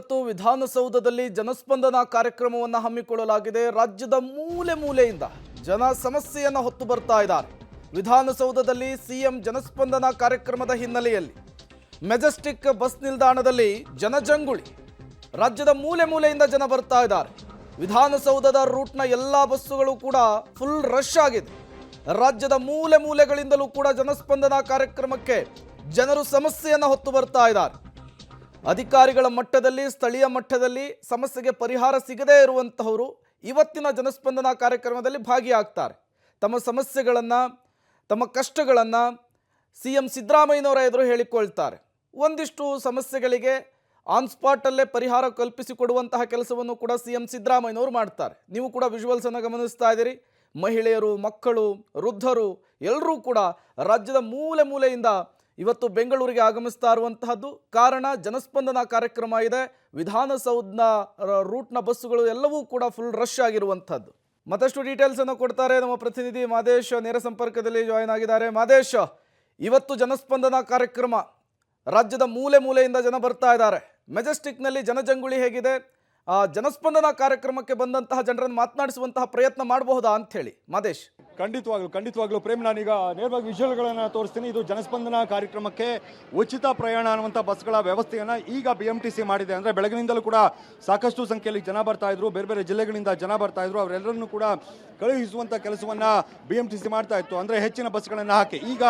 ಇವತ್ತು ವಿಧಾನಸೌಧದಲ್ಲಿ ಜನಸ್ಪಂದನ ಕಾರ್ಯಕ್ರಮವನ್ನು ಹಮ್ಮಿಕೊಳ್ಳಲಾಗಿದೆ. ರಾಜ್ಯದ ಮೂಲೆ ಮೂಲೆಯಿಂದ ಜನ ಸಮಸ್ಯೆಯನ್ನು ಹೊತ್ತು ಬರ್ತಾ ಇದ್ದಾರೆ. ವಿಧಾನಸೌಧದಲ್ಲಿ ಸಿಎಂ ಜನಸ್ಪಂದನ ಕಾರ್ಯಕ್ರಮದ ಹಿನ್ನೆಲೆಯಲ್ಲಿ ಮೆಜೆಸ್ಟಿಕ್ ಬಸ್ ನಿಲ್ದಾಣದಲ್ಲಿ ಜನಜಂಗುಳಿ. ರಾಜ್ಯದ ಮೂಲೆ ಮೂಲೆಯಿಂದ ಜನ ಬರ್ತಾ ಇದ್ದಾರೆ. ವಿಧಾನಸೌಧದ ರೂಟ್ನ ಎಲ್ಲ ಬಸ್ಸುಗಳು ಕೂಡ ಫುಲ್ ರಶ್ ಆಗಿದೆ. ರಾಜ್ಯದ ಮೂಲೆ ಮೂಲೆಗಳಿಂದಲೂ ಕೂಡ ಜನಸ್ಪಂದನ ಕಾರ್ಯಕ್ರಮಕ್ಕೆ ಜನರು ಸಮಸ್ಯೆಯನ್ನು ಹೊತ್ತು ಬರ್ತಾ ಇದ್ದಾರೆ. ಅಧಿಕಾರಿಗಳ ಮಟ್ಟದಲ್ಲಿ, ಸ್ಥಳೀಯ ಮಟ್ಟದಲ್ಲಿ ಸಮಸ್ಯೆಗೆ ಪರಿಹಾರ ಸಿಗದೇ ಇರುವಂತಹವರು ಇವತ್ತಿನ ಜನಸ್ಪಂದನ ಕಾರ್ಯಕ್ರಮದಲ್ಲಿ ಭಾಗಿಯಾಗ್ತಾರೆ. ತಮ್ಮ ಸಮಸ್ಯೆಗಳನ್ನು, ತಮ್ಮ ಕಷ್ಟಗಳನ್ನು ಸಿಎಂ ಸಿದ್ದರಾಮಯ್ಯನವರ ಎದುರು ಹೇಳಿಕೊಳ್ತಾರೆ. ಒಂದಿಷ್ಟು ಸಮಸ್ಯೆಗಳಿಗೆ ಆನ್ ಸ್ಪಾಟಲ್ಲೇ ಪರಿಹಾರ ಕಲ್ಪಿಸಿಕೊಡುವಂತಹ ಕೆಲಸವನ್ನು ಕೂಡ ಸಿಎಂ ಸಿದ್ದರಾಮಯ್ಯನವರು ಮಾಡ್ತಾರೆ. ನೀವು ಕೂಡ ವಿಜುವಲ್ಸನ್ನು ಗಮನಿಸ್ತಾ ಇದ್ದೀರಿ. ಮಹಿಳೆಯರು, ಮಕ್ಕಳು, ವೃದ್ಧರು ಎಲ್ಲರೂ ಕೂಡ ರಾಜ್ಯದ ಮೂಲೆ ಮೂಲೆಯಿಂದ ಇವತ್ತು ಬೆಂಗಳೂರಿಗೆ ಆಗಮಿಸ್ತಾ ಇರುವಂತಹದ್ದು. ಕಾರಣ ಜನಸ್ಪಂದನ ಕಾರ್ಯಕ್ರಮ ಇದೆ. ವಿಧಾನಸೌಧನ ರೂಟ್ನ ಬಸ್ಸುಗಳು ಎಲ್ಲವೂ ಕೂಡ ಫುಲ್ ರಶ್ ಆಗಿರುವಂಥದ್ದು. ಮತ್ತಷ್ಟು ಡೀಟೇಲ್ಸ್ ಅನ್ನು ಕೊಡ್ತಾರೆ ನಮ್ಮ ಪ್ರತಿನಿಧಿ ಮಾದೇಶ್, ನೇರ ಸಂಪರ್ಕದಲ್ಲಿ ಜಾಯಿನ್ ಆಗಿದ್ದಾರೆ. ಮಾದೇಶ್, ಇವತ್ತು ಜನಸ್ಪಂದನ ಕಾರ್ಯಕ್ರಮ, ರಾಜ್ಯದ ಮೂಲೆ ಮೂಲೆಯಿಂದ ಜನ ಬರ್ತಾ ಇದ್ದಾರೆ. ಮೆಜೆಸ್ಟಿಕ್ನಲ್ಲಿ ಜನಜಂಗುಳಿ ಹೇಗಿದೆ? ಜನಸ್ಪಂದನ ಕಾರ್ಯಕ್ರಮಕ್ಕೆ ಬಂದಂತಹ ಜನರನ್ನು ಮಾತನಾಡಿಸುವಂತಹ ಪ್ರಯತ್ನ ಮಾಡಬಹುದಾ ಅಂತ ಹೇಳಿ ಮಾದೇಶ್? ಖಂಡಿತವಾಗ್ಲೂ ಪ್ರೇಮ್, ನಾನೀಗ ನೇರವಾಗಿ ವಿಷಯಗಳನ್ನು ತೋರಿಸ್ತೀನಿ. ಇದು ಜನಸ್ಪಂದನ ಕಾರ್ಯಕ್ರಮಕ್ಕೆ ಉಚಿತ ಪ್ರಯಾಣ ಅನ್ನುವಂಥ ಬಸ್ಗಳ ವ್ಯವಸ್ಥೆಯನ್ನು ಈಗ BMTC ಮಾಡಿದೆ. ಅಂದರೆ ಬೆಳಗಿನಿಂದಲೂ ಕೂಡ ಸಾಕಷ್ಟು ಸಂಖ್ಯೆಯಲ್ಲಿ ಜನ ಬರ್ತಾ ಇದ್ರು, ಬೇರೆ ಬೇರೆ ಜಿಲ್ಲೆಗಳಿಂದ ಜನ ಬರ್ತಾ ಇದ್ರು. ಅವರೆಲ್ಲರನ್ನೂ ಕೂಡ ಕಳುಹಿಸುವಂಥ ಕೆಲಸವನ್ನು BMTC ಮಾಡ್ತಾ ಇತ್ತು. ಅಂದರೆ ಹೆಚ್ಚಿನ ಬಸ್ಗಳನ್ನು ಹಾಕಿ ಈಗ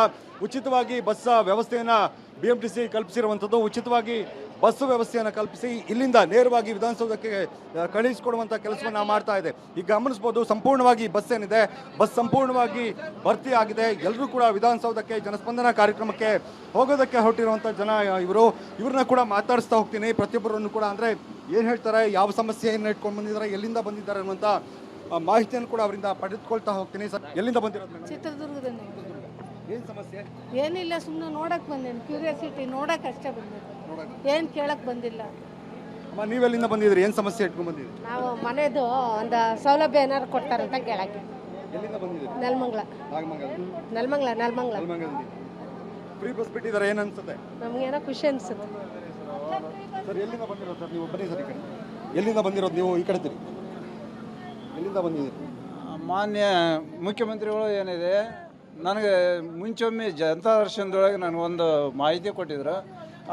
ಉಚಿತವಾಗಿ ಬಸ್ ವ್ಯವಸ್ಥೆಯನ್ನು BMTC ಕಲ್ಪಿಸಿರುವಂಥದ್ದು. ಉಚಿತವಾಗಿ ಬಸ್ ವ್ಯವಸ್ಥೆಯನ್ನು ಕಲ್ಪಿಸಿ ಇಲ್ಲಿಂದ ನೇರವಾಗಿ ವಿಧಾನಸೌಧಕ್ಕೆ ಕಳುಹಿಸಿಕೊಡುವಂಥ ಕೆಲಸವನ್ನು ಮಾಡ್ತಾ ಇದೆ. ಈಗ ಗಮನಿಸ್ಬೋದು, ಸಂಪೂರ್ಣವಾಗಿ ಬಸ್ ಏನಿದೆ, ಬಸ್ ಸಂಪೂರ್ಣವಾಗಿ ಭರ್ತಿ ಆಗಿದೆ. ಎಲ್ಲರೂ ಕೂಡ ವಿಧಾನಸೌಧಕ್ಕೆ ಜನಸ್ಪಂದನ ಕಾರ್ಯಕ್ರಮಕ್ಕೆ ಹೋಗೋದಕ್ಕೆ ಹೊರಟಿರುವಂಥ ಜನ ಇವ್ರನ್ನ ಕೂಡ ಮಾತಾಡಿಸ್ತಾ ಹೋಗ್ತೀನಿ. ಪ್ರತಿಯೊಬ್ಬರನ್ನು ಕೂಡ ಅಂದರೆ ಏನು ಹೇಳ್ತಾರೆ, ಯಾವ ಸಮಸ್ಯೆಯನ್ನು ಇಟ್ಕೊಂಡು ಬಂದಿದ್ದಾರೆ, ಎಲ್ಲಿಂದ ಬಂದಿದ್ದಾರೆ ಅನ್ನುವಂಥ ಮಾಹಿತಿಯನ್ನು ಕೂಡ ಅವರಿಂದ ಪಡೆದುಕೊಳ್ತಾ ಹೋಗ್ತೀನಿ. ಸರ್, ಎಲ್ಲಿಂದ ಬಂದಿರೋದು? ಚಿತ್ರದುರ್ಗದಿಂದ. ಏನು ಸಮಸ್ಯೆ? ಏನಿಲ್ಲ, ಸುಮ್ಮನೆ ನೋಡಕ್ ಬಂದೇನು, ಕ್ಯೂರಿಯಾಸಿಟಿ ನೋಡಕ್ ಅಷ್ಟೇ ಬಂದಿದ್ದು, ಏನು ಕೇಳಕ್ ಬಂದಿಲ್ಲ. ಅಮ್ಮ, ನೀವೆಲ್ಲಿಂದ ಬಂದಿದ್ರಿ? ಏನು ಸಮಸ್ಯೆ ಇಟ್ಕೊಂಡು ಬಂದಿದ್ರಿ? ನಾವು ಮನೆದು ಒಂದು ಸೌಲಭ್ಯ ಏನಾರು ಕೊಡ್ತಾರಂತ ಕೇಳಕ್ಕೆ. ಎಲ್ಲಿಂದ ಬಂದಿದ್ರಿ? ನೆಲಮಂಗಲ. ಫ್ರೀ ಬಸ್ ಬಿಟ್ಟಿದ್ದಾರೆ, ಏನು ಅನ್ಸುತ್ತೆ? ನಮಗೇನೋ ಖುಷಿ ಅನ್ಸುತ್ತೆ. ಸರ್, ಎಲ್ಲಿಂದ ಬಂದಿರೋದು ಸರ್ ನೀವು? ಬನ್ನಿ ಸರ್ ಈ ಕಡೆ. ಎಲ್ಲಿಂದ ಬಂದಿರೋದು ನೀವು? ಈ ಕಡೆ ತಿರಿ. ಎಲ್ಲಿಂದ ಬಂದಿದ್ದೀರಿ? ಮಾನ್ಯ ಮುಖ್ಯಮಂತ್ರಿಗಳು ಏನಿದೆ, ನನಗೆ ಮುಂಚೊಮ್ಮೆ ಜನತಾ ದರ್ಶನದೊಳಗೆ ನನಗೊಂದು ಮಾಹಿತಿ ಕೊಟ್ಟಿದ್ರು.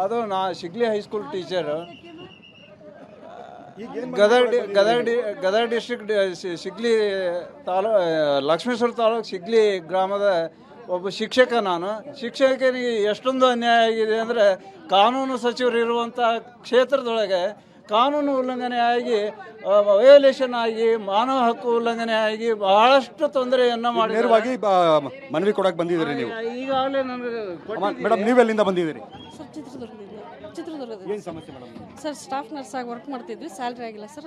ಅದು ನಾ Shigli high school teacher, Gadag district Shigli Lakshmeshwar taluk Shigli ಗ್ರಾಮದ ಒಬ್ಬ ಶಿಕ್ಷಕ. ನಾನು ಶಿಕ್ಷಕನಿಗೆ ಎಷ್ಟೊಂದು ಅನ್ಯಾಯ ಆಗಿದೆ ಅಂದರೆ, ಕಾನೂನು ಸಚಿವರು ಇರುವಂಥ ಕ್ಷೇತ್ರದೊಳಗೆ ಕಾನೂನು ಉಲ್ಲಂಘನೆ ಆಗಿ, ವಯೋಲೇಷನ್ ಆಗಿ, ಮಾನವ ಹಕ್ಕು ಉಲ್ಲಂಘನೆ ಆಗಿ ಬಹಳಷ್ಟು ತೊಂದರೆಯನ್ನು ಮಾಡಿ ನೇರವಾಗಿ ಮನವಿ ಕೊಡಕ್ಕೆ ಬಂದಿದ್ದೀರಿ ನೀವು? ಈಗಾಗಲೇ ನನಗೆ. ಮೇಡಮ್, ನೀವೆಲ್ಲಿಂದ ಬಂದಿದ್ದೀರಿ? ಸರ್, ಚಿತ್ರದುರ್ಗದಿಂದ. ಏನು ಸಮಸ್ಯೆ ಮೇಡಮ್? ಸರ್, ಸ್ಟಾಫ್ ನರ್ಸ್ ಆಗಿ ವರ್ಕ್ ಮಾಡ್ತಿದ್ವಿ, ಸ್ಯಾಲ್ರಿ ಆಗಿಲ್ಲ ಸರ್.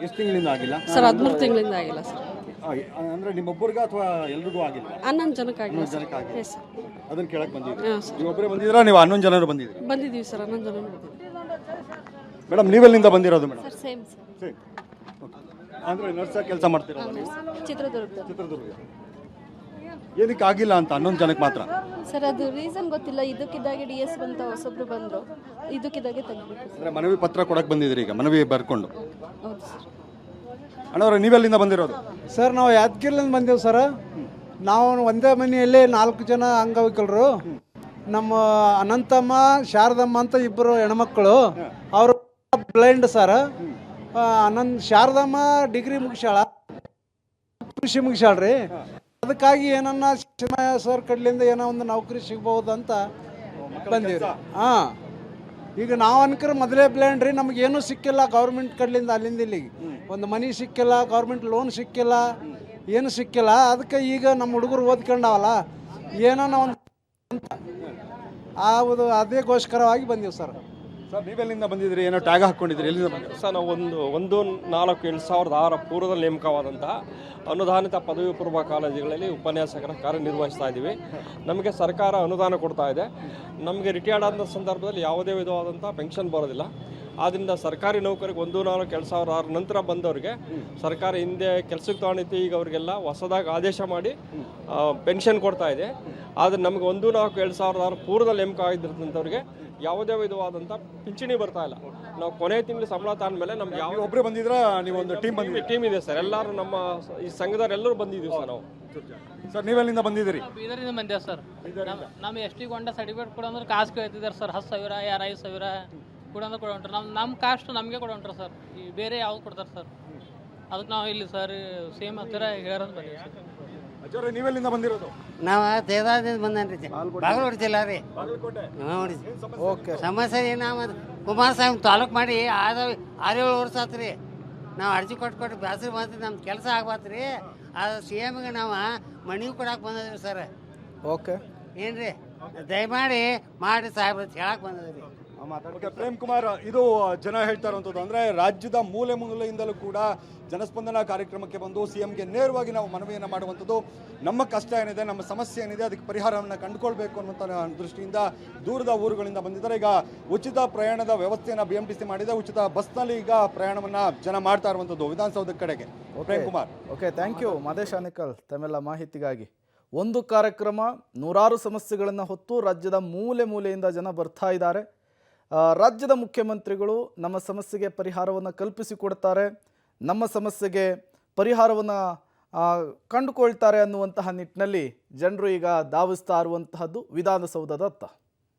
ಎಷ್ಟು ತಿಂಗಳಿಂದ ಆಗಿಲ್ಲ ಸರ್? 13 ತಿಂಗಳಿಂದ ಆಗಿಲ್ಲ ಸರ್. ಅಂದ್ರೆ ನಿಮ್ಮೊಬ್ಬರಿಗೆ ಅಥವಾ ಎಲ್ರಿಗೂ ಆಗಿಲ್ಲ? 11 ಜನಕ್ಕೆ ಆಗಿಲ್ಲ ಸರ್. Yes sir. ಅದನ್ನ ಕೇಳಕ್ಕೆ ಬಂದಿದ್ದೀರಿ? ನೀವೊಬ್ಬರೇ ಬಂದಿದ್ದೀರಾ, ನೀವು 11 ಜನರು ಬಂದಿದ್ದೀರಿ? ಬಂದಿದ್ದೀವಿ ಸರ್, 11 ಜನ ಬಂದಿದ್ದೀವಿ. ಮೇಡಮ್, ನೀವೆಲ್ಲಿಂದ ಬಂದಿರೋದು ಮೇಡಮ್? Sir, same sir. ಅಂದ್ರೆ ನರ್ಸ್ ಕೆಲಸ ಮಾಡ್ತಿರೋದು? ಚಿತ್ರದುರ್ಗ. ಏನಕ್ಕೆ ಆಗಿಲ್ಲ ಅಂತ 11 ಜನಕ್ಕೆ ಮಾತ್ರ? ಸರ್, ಅದು ರೀಸನ್ ಗೊತ್ತಿಲ್ಲ. ಇದಕ್ಕಿದ್ದಾಗೆ DS ಬಂತ ಹೊಸಬ್ರು ಬಂದರು, ಇದಕ್ಕಿದ್ದಾಗೆ ತೆಗಿಬೇಕು. ಅಂದ್ರೆ ಮನವಿ ಪತ್ರ ಕೊಡಕ್ಕೆ ಬಂದಿದ್ದೀರಿ ಈಗ, ಮನವಿ ಬರ್ಕೊಂಡು? ಹೌದು ಸರ್. ಅಣ್ಣವ್ರೆ, ನೀವೆಲ್ಲಿಂದ ಬಂದಿರೋದು? ಸರ್, ನಾವು ಯಾದಗಿರಿಲಿಂದ ಬಂದೀವಿ ಸರ್. ನಾವು ಒಂದೇ ಮನೆಯಲ್ಲಿ 4 ಜನ ಅಂಗವಿಕಲರು. ನಮ್ಮ ಅನಂತಮ್ಮ, ಶಾರದಮ್ಮ ಅಂತ ಇಬ್ಬರು ಹೆಣ್ಮಕ್ಳು. ಅವರು ಬ್ಲೈಂಡ್ ಸರ್. ಶಾರದಮ್ಮ ಡಿಗ್ರಿ ಮುಗಿಸ್ಯಾಳ, ಕೃಷಿ ಮುಗಿಸ್ಯಾಳ್ರಿ. ಅದಕ್ಕಾಗಿ ಏನನ್ನ ಶಿಕ್ಷಣ ಸರ್ ಕಡ್ಲಿಂದ ಏನೋ ಒಂದು ನೌಕರಿ ಸಿಗ್ಬಹುದು ಅಂತ ಬಂದೀವಿ. ಈಗ ನಾವು ಅನ್ಕರ ಮೊದಲೇ ಬ್ಲೈಂಡ್ ರೀ, ನಮಗೇನು ಸಿಕ್ಕಿಲ್ಲ ಗೌರ್ಮೆಂಟ್ ಕಡ್ಲಿಂದ. ಅಲ್ಲಿಂದ ಇಲ್ಲಿಗೆ ಒಂದು ಮನೆ ಸಿಕ್ಕಿಲ್ಲ, ಗೌರ್ಮೆಂಟ್ ಲೋನ್ ಸಿಕ್ಕಿಲ್ಲ, ಏನು ಸಿಕ್ಕಿಲ್ಲ. ಅದಕ್ಕೆ ಈಗ ನಮ್ಮ ಹುಡುಗರು ಓದ್ಕೊಂಡವಲ್ಲ, ಏನೋ ಒಂದು ಅದೇಗೋಸ್ಕರವಾಗಿ ಬಂದೀವಿ ಸರ್. ಸರ್, ನೀವೆಲ್ಲಿಂದ ಬಂದಿದ್ರಿ? ಏನೋ ಟ್ಯಾಗ್ ಹಾಕ್ಕೊಂಡಿದ್ರಿ, ಎಲ್ಲಿಂದ ಬಂದಿರಿ? ಸರ್, ನಾವು 1-4-2006 ಪೂರ್ವದಲ್ಲಿ ನೇಮಕವಾದಂತಹ ಅನುದಾನಿತ ಪದವಿ ಪೂರ್ವ ಕಾಲೇಜುಗಳಲ್ಲಿ ಉಪನ್ಯಾಸಕರ ಕಾರ್ಯನಿರ್ವಹಿಸ್ತಾ ಇದ್ದೀವಿ. ನಮಗೆ ಸರ್ಕಾರ ಅನುದಾನ ಕೊಡ್ತಾ ಇದೆ. ನಮಗೆ ರಿಟೈರ್ಡ್ ಆದ ಸಂದರ್ಭದಲ್ಲಿ ಯಾವುದೇ ವಿಧವಾದಂಥ ಪೆನ್ಷನ್ ಬರೋದಿಲ್ಲ. ಆದ್ದರಿಂದ ಸರ್ಕಾರಿ ನೌಕರಿಗೆ 1-4-2006 ನಂತರ ಬಂದವರಿಗೆ ಸರ್ಕಾರ ಹಿಂದೆ ಕೆಲಸಕ್ಕೆ ತಗೊಂಡಿತ್ತು. ಈಗ ಅವರಿಗೆಲ್ಲ ಹೊಸದಾಗಿ ಆದೇಶ ಮಾಡಿ ಪೆನ್ಷನ್ ಕೊಡ್ತಾ ಇದೆ. ಆದರೆ ನಮಗೆ 1-4-2006 ಪೂರ್ವದಲ್ಲಿ ನೇಮಕ ಆಗಿದ್ದಂಥವ್ರಿಗೆ ಯಾವುದೇ ವಿಧವಾದಂಥ ಪಿಂಚಣಿ ಬರ್ತಾ ಇಲ್ಲ. ನಾವು ಕೊನೆ ತಿಂಗಳು ಸಂಬಳ ತಾಂದ್ಮೇಲೆ ನಮ್ಗೆ ಯಾವ ನೀವು ಒಬ್ಬರೇ ಬಂದಿದ್ರಾ ನೀವು ಒಂದು ಟೀಮ್ ಬಂದಿದ್ದೀರಿ ಟೀಮ್ ಇದೆ ಸರ್, ಎಲ್ಲರೂ ನಮ್ಮ ಈ ಸಂಘದವರೆಲ್ಲರೂ ಬಂದಿದ್ದೀವಿ ಸರ್ ನಾವು. ಸರ್ ನೀವೆಲ್ಲಿಂದ ಬಂದಿದ್ದೀರಿ? ಬೀದರಿಂದ ಬಂದೇವ್ ಸರ್. ನಮ್ಮ ಎಸ್ ಟಿ ಗೊಂಡ ಸರ್ಟಿಫಿಕೇಟ್ ಕೊಡಂದ್ರೆ ಕಾಸು ಕೇಳ್ತಿದ್ದಾರೆ ಸರ್. 10,000 ಯಾರು 5,000 ಕೊಡಂದ್ರೆ ಕೊಡೋಂಟ್ರಿ. ನಮ್ಮ ಕಾಸ್ಟ್ ನಮಗೆ ಕೊಡೋಂಟ್ರಿ ಸರ್. ಈ ಬೇರೆ ಯಾವ್ದು ಕೊಡ್ತಾರೆ ಸರ್? ಅದಕ್ಕೆ ನಾವು ಇಲ್ಲಿ ಸರ್ ಸೇಮ್ ಹತ್ತಿರ ಹೇಳೋದು ಬಂದೀವಿ ಸರ್. ಅಜ್ಜವ್ರೆ ನೀವೆಲ್ಲಿಂದ ಬಂದಿರೋದು? ನಾವು ದೇವದಾದಿಂದ ಬಂದೇನ್ರಿ, ಬಾಗಲಕೋಟೆ ಜಿಲ್ಲಾ ರೀ. ನೋಡಿ ಓಕೆ, ಸಮಸ್ಯೆ ನಾವು ಕುಮಾರಸ್ವಾಮಿ ತಾಲೂಕು ಮಾಡಿ 6-7 ವರ್ಷ ಆತು ರೀ. ನಾವು ಅರ್ಜಿ ಕೊಟ್ಟು ಬ್ಯಾಸರಿ ಬಂದ್ರಿ, ನಮ್ಮ ಕೆಲಸ ಆಗ್ಬಾತ್ರಿ. ಅದು ಸಿ ಎಮ್ಗೆ ನಾವು ಮನೆಗೂ ಕೊಡಕ್ಕೆ ಬಂದಿದ್ರಿ ಸರ್. ಓಕೆ, ಏನ್ರಿ ದಯಮಾಡಿ ಮಾಡಿ ಸಾಹೇಬ್ರ ಹೇಳಕ್ಕೆ ಬಂದಿದ್ರಿ. ಓಕೆ, ಪ್ರೇಮ್ ಕುಮಾರ್, ಇದು ಜನ ಹೇಳ್ತಾ ಇರುವಂಥದ್ದು ಅಂದರೆ ರಾಜ್ಯದ ಮೂಲೆ ಮೂಲೆಯಿಂದಲೂ ಕೂಡ ಜನಸ್ಪಂದನ ಕಾರ್ಯಕ್ರಮಕ್ಕೆ ಬಂದು CMಗೆ ನೇರವಾಗಿ ನಾವು ಮನವಿಯನ್ನು ಮಾಡುವಂಥದ್ದು. ನಮ್ಮ ಕಷ್ಟ ಏನಿದೆ, ನಮ್ಮ ಸಮಸ್ಯೆ ಏನಿದೆ, ಅದಕ್ಕೆ ಪರಿಹಾರವನ್ನು ಕಂಡುಕೊಳ್ಬೇಕು ಅನ್ನುವಂಥ ದೃಷ್ಟಿಯಿಂದ ದೂರದ ಊರುಗಳಿಂದ ಬಂದಿದ್ದಾರೆ. ಈಗ ಉಚಿತ ಪ್ರಯಾಣದ ವ್ಯವಸ್ಥೆಯನ್ನು BMTC ಮಾಡಿದೆ. ಉಚಿತ ಬಸ್ನಲ್ಲಿ ಈಗ ಪ್ರಯಾಣವನ್ನು ಜನ ಮಾಡ್ತಾ ಇರುವಂಥದ್ದು ವಿಧಾನಸೌಧದ ಕಡೆಗೆ. Prem Kumar, okay, thank you Mahadesh Anekal ತಮ್ಮೆಲ್ಲ ಮಾಹಿತಿಗಾಗಿ. ಒಂದು ಕಾರ್ಯಕ್ರಮ, ನೂರಾರು ಸಮಸ್ಯೆಗಳನ್ನು ಹೊತ್ತು ರಾಜ್ಯದ ಮೂಲೆ ಮೂಲೆಯಿಂದ ಜನ ಬರ್ತಾ ಇದ್ದಾರೆ. ರಾಜ್ಯದ ಮುಖ್ಯಮಂತ್ರಿಗಳು ನಮ್ಮ ಸಮಸ್ಯೆಗೆ ಪರಿಹಾರವನ್ನು ಕಲ್ಪಿಸಿಕೊಡ್ತಾರೆ, ನಮ್ಮ ಸಮಸ್ಯೆಗೆ ಪರಿಹಾರವನ್ನು ಕಂಡುಕೊಳ್ತಾರೆ ಅನ್ನುವಂತಹ ನಿಟ್ಟಿನಲ್ಲಿ ಜನರು ಈಗ ಧಾವಿಸ್ತಾ ಇರುವಂತಹದ್ದು ವಿಧಾನಸೌಧದತ್ತ.